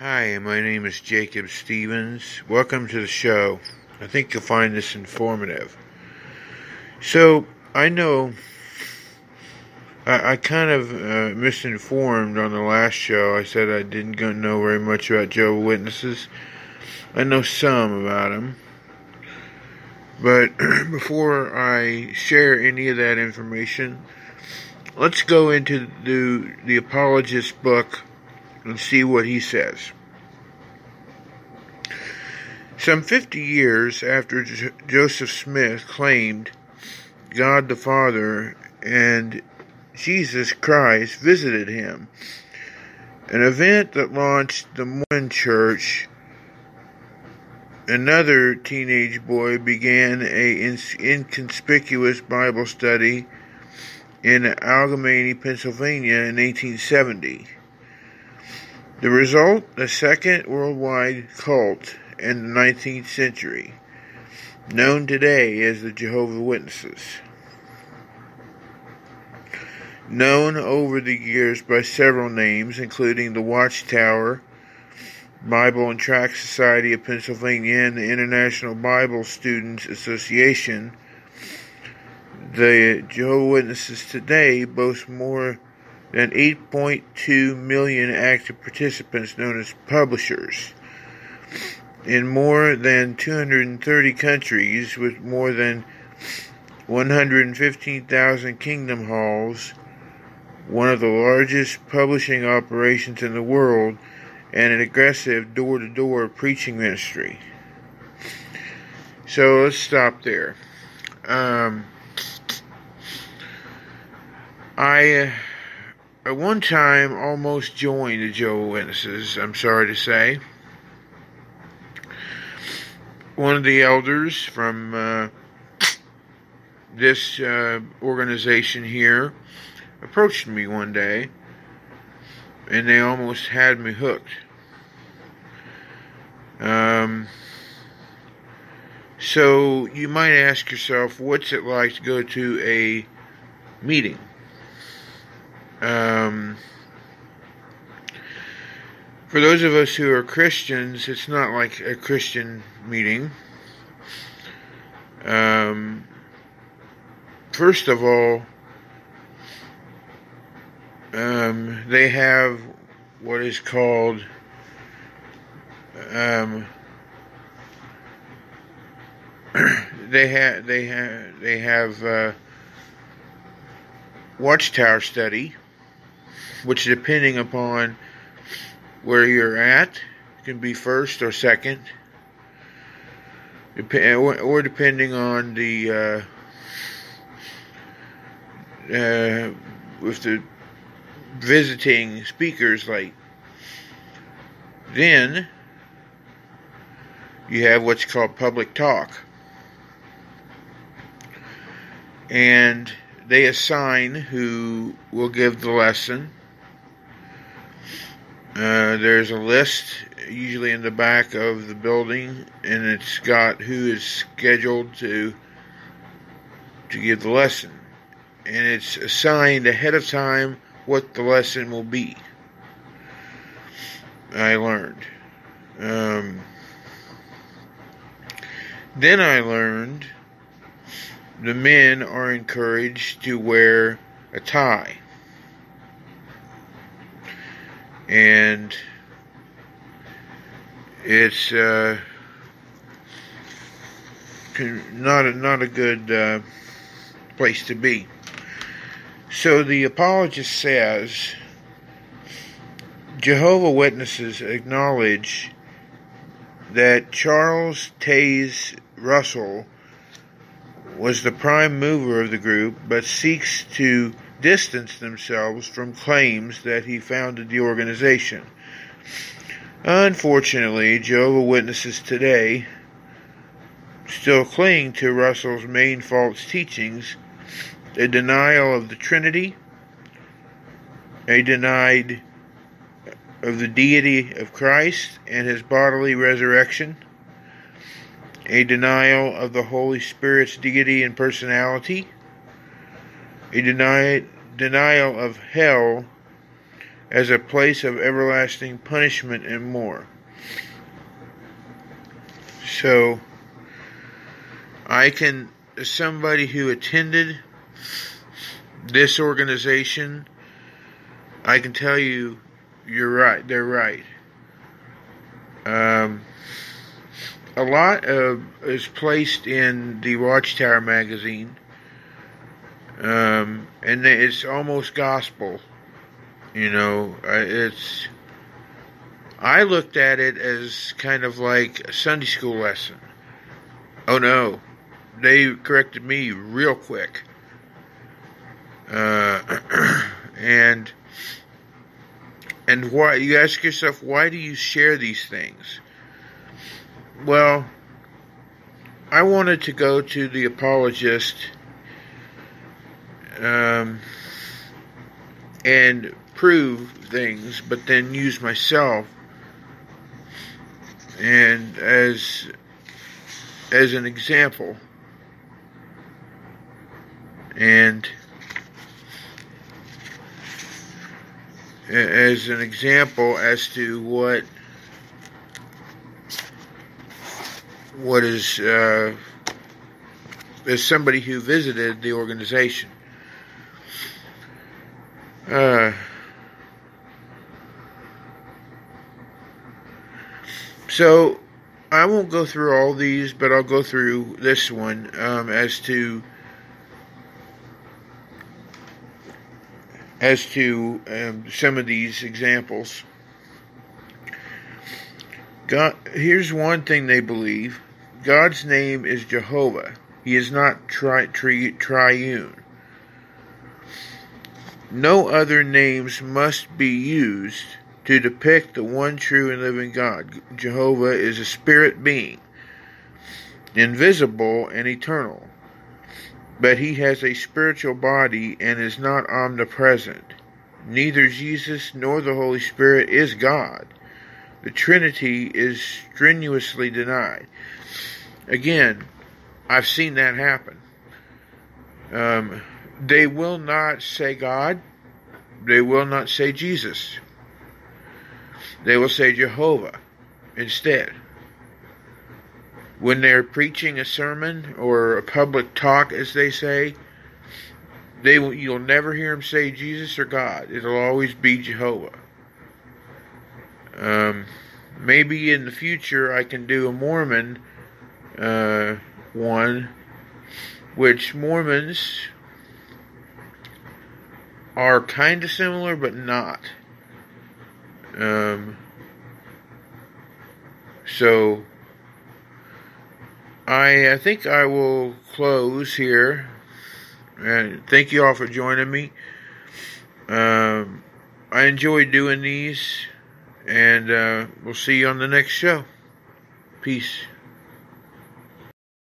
Hi, my name is Jacob Stevens. Welcome to the show. I think you'll find this informative. So, I know I kind of misinformed on the last show. I said I didn't know very much about Jehovah's Witnesses. I know some about them. But before I share any of that information, let's go into the apologist's book and see what he says. Some 50 years after Joseph Smith claimed God the Father and Jesus Christ visited him, an event that launched the Mormon Church, another teenage boy began an inconspicuous Bible study in Allegheny, Pennsylvania in 1870. The result, a second worldwide cult in the 19th century, known today as the Jehovah's Witnesses. Known over the years by several names, including the Watchtower, Bible and Tract Society of Pennsylvania, and the International Bible Students Association, the Jehovah's Witnesses today boast more than 8.2 million active participants known as publishers in more than 230 countries, with more than 115,000 kingdom halls, one of the largest publishing operations in the world, and an aggressive door-to-door preaching ministry. So let's stop there. I at one time almost joined the Jehovah's Witnesses, I'm sorry to say. One of the elders from this organization here approached me one day, and they almost had me hooked. So you might ask yourself, what's it like to go to a meeting? For those of us who are Christians, it's not like a Christian meeting. First of all, they have what is called they have Watchtower study, which, depending upon where you're at, can be first or second, or depending on the with the visiting speakers. Like, then you have what's called public talk, and they assign who will give the lesson. There's a list usually in the back of the building, and it's got who is scheduled to give the lesson, and it's assigned ahead of time what the lesson will be. I learned. Then I learned the men are encouraged to wear a tie. And it's not a good place to be. So the apologist says, Jehovah's Witnesses acknowledge that Charles Taze Russell was the prime mover of the group, but seeks to distance themselves from claims that he founded the organization. Unfortunately, Jehovah's Witnesses today still cling to Russell's main false teachings: a denial of the Trinity, a denial of the deity of Christ and his bodily resurrection, a denial of the Holy Spirit's deity and personality, a denial of hell, as a place of everlasting punishment and more. So, as somebody who attended this organization, I can tell you, you're right, they're right. A lot is placed in the Watchtower magazine, and it's almost gospel. I looked at it as kind of like a Sunday school lesson. Oh no, they corrected me real quick. And why, you ask yourself, why do you share these things? Well, I wanted to go to the apologist and prove things, but then use myself and as an example, and as an example as to what is as somebody who visited the organization. So I won't go through all these, but I'll go through this one as to some of these examples. God, here's one thing they believe: God's name is Jehovah. He is not triune. No other names must be used to depict the one true and living God. Jehovah is a spirit being, invisible and eternal, but he has a spiritual body and is not omnipresent. Neither Jesus nor the Holy Spirit is God. The Trinity is strenuously denied. Again, I've seen that happen. They will not say God. They will not say Jesus. They will say Jehovah instead. When they're preaching a sermon or a public talk, as they say, you'll never hear them say Jesus or God. It'll always be Jehovah. Maybe in the future I can do a Mormon one, which Mormons are kind of similar but not. So I think I will close here, and thank you all for joining me. I enjoy doing these, and we'll see you on the next show. Peace.